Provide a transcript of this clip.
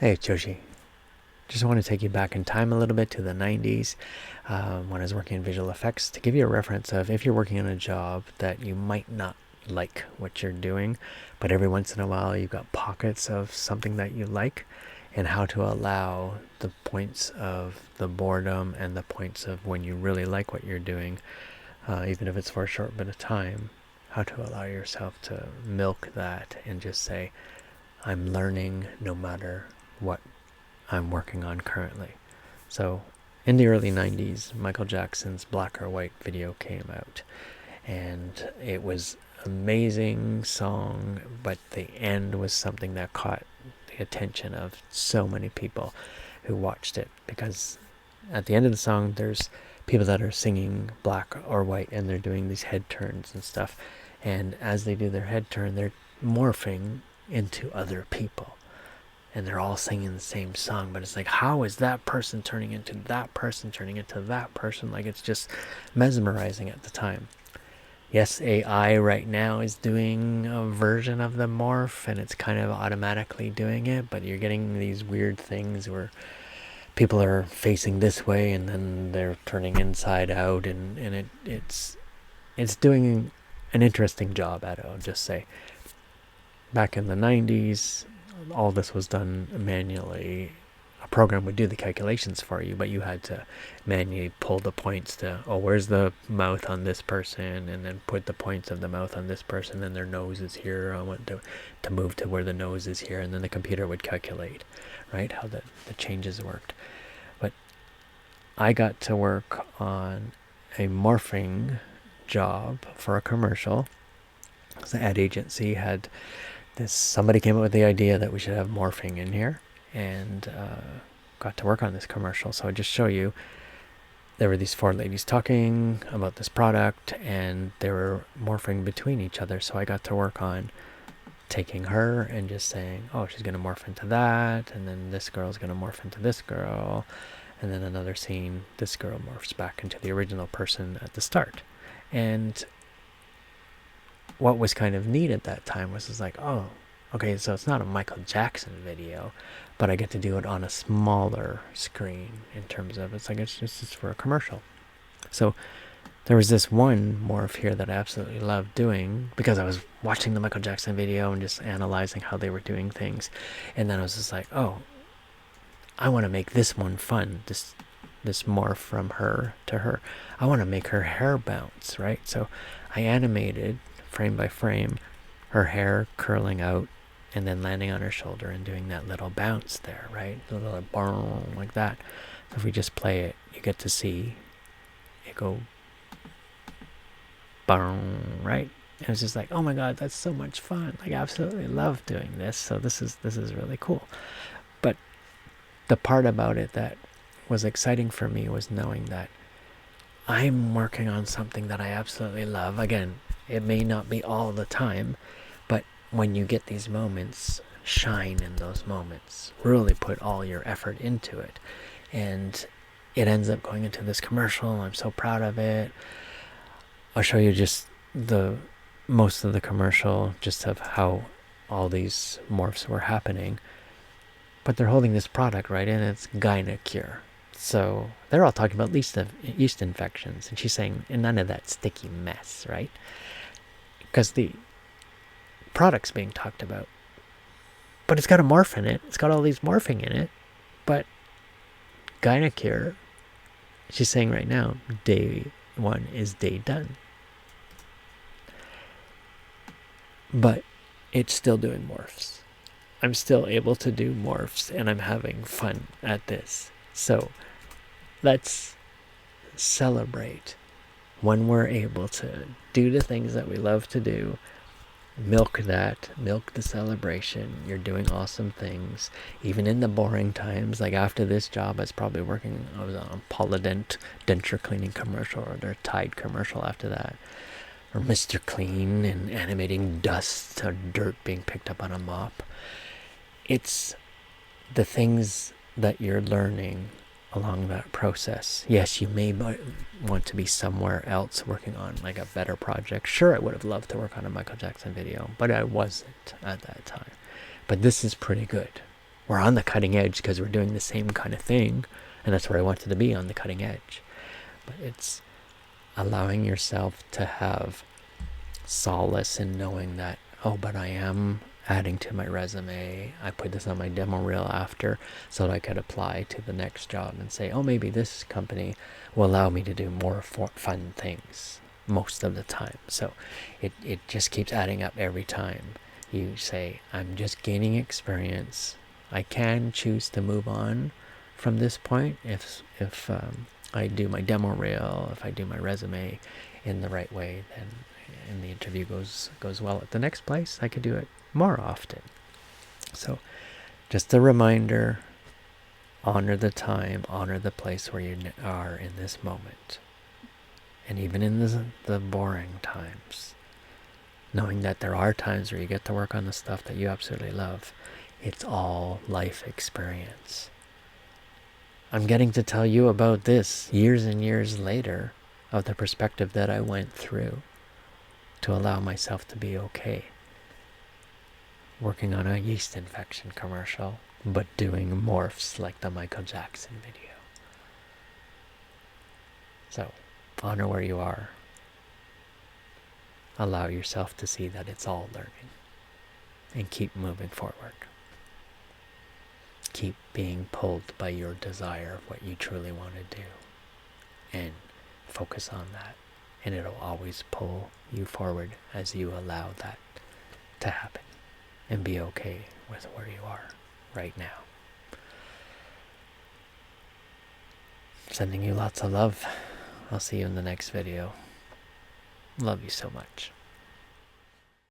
Hey, Joshi. Just want to take you back in time a little bit to the 90s when I was working in visual effects to give you a reference of if you're working on a job that you might not like what you're doing, but every once in a while you've got pockets of something that you like, and how to allow the points of the boredom and the points of when you really like what you're doing, even if it's for a short bit of time, how to allow yourself to milk that and just say, I'm learning no matter what I'm working on currently. So, in the early 90s, Michael Jackson's Black or White video came out, and it was an amazing song, but the end was something that caught the attention of so many people who watched it, because at the end of the song there's people that are singing black or white and they're doing these head turns and stuff, and as they do their head turn they're morphing into other people, and they're all singing the same song, but it's like, how is that person turning into that person turning into that person? Like, it's just mesmerizing at the time. Yes, AI right now is doing a version of the morph and it's kind of automatically doing it, but you're getting these weird things where people are facing this way and then they're turning inside out, and it's doing an interesting job at it, I'll just say. Back in the 90s, all this was done manually. A program would do the calculations for you, but you had to manually pull the points to, oh, where's the mouth on this person, and then put the points of the mouth on this person, and their nose is here. I want to move to where the nose is here, and then the computer would calculate, right, how the changes worked. But I got to work on a morphing job for a commercial. The ad agency had somebody came up with the idea that we should have morphing in here, and got to work on this commercial. So I just show you, there were these four ladies talking about this product and they were morphing between each other. So I got to work on taking her and just saying, oh, she's going to morph into that, and then this girl's going to morph into this girl, and then another scene, this girl morphs back into the original person at the start. And what was kind of neat at that time was like, oh, okay, so it's not a Michael Jackson video, but I get to do it on a smaller screen in terms of, it's like it's just for a commercial. So there was this one morph here that I absolutely loved doing because I was watching the Michael Jackson video and just analyzing how they were doing things. And then I was just like, oh, I want to make this one fun. This morph from her to her. I want to make her hair bounce, right? So I animated frame by frame her hair curling out and then landing on her shoulder and doing that little bounce there, right? A little boom, like that. So if we just play it, you get to see it go boom, right? It was just like, oh my god, that's so much fun. Like, I absolutely love doing this. So this is really cool. But the part about it that was exciting for me was knowing that I'm working on something that I absolutely love. Again, it may not be all the time, but when you get these moments, shine in those moments. Really put all your effort into it. And it ends up going into this commercial. I'm so proud of it. I'll show you just the most of the commercial, just of how all these morphs were happening. But they're holding this product, right? And it's Gynacure. So they're all talking about yeast infections. And she's saying, and none of that sticky mess, right? Because the product's being talked about. But it's got a morph in it. It's got all these morphing in it. But Gynacure, she's saying right now, day one is day done. But it's still doing morphs. I'm still able to do morphs, and I'm having fun at this. So let's celebrate when we're able to do the things that we love to do. Milk the celebration. You're doing awesome things, even in the boring times. Like after this job, I was on a Polident denture cleaning commercial, or their Tide commercial after that, or Mr. Clean and animating dust or dirt being picked up on a mop. It's the things that you're learning along that process. Yes, you may want to be somewhere else working on like a better project. Sure, I would have loved to work on a Michael Jackson video, but I wasn't at that time. But this is pretty good. We're on the cutting edge because we're doing the same kind of thing, and that's where I wanted to be, on the cutting edge. But it's allowing yourself to have solace in knowing that, oh, but I am adding to my resume. I put this on my demo reel after so that I could apply to the next job and say, oh, maybe this company will allow me to do more fun things most of the time. So it just keeps adding up every time you say, I'm just gaining experience. I can choose to move on from this point if I do my demo reel, if I do my resume in the right way, then and the interview goes well at the next place, I could do it more often. So just a reminder, honor the time, honor the place where you are in this moment. And even in the boring times, knowing that there are times where you get to work on the stuff that you absolutely love. It's all life experience. I'm getting to tell you about this years and years later of the perspective that I went through to allow myself to be okay. Working on a yeast infection commercial, but doing morphs like the Michael Jackson video. So, honor where you are. Allow yourself to see that it's all learning. And keep moving forward. Keep being pulled by your desire of what you truly want to do. And focus on that. And it'll always pull you forward as you allow that to happen. And be okay with where you are right now. Sending you lots of love. I'll see you in the next video. Love you so much.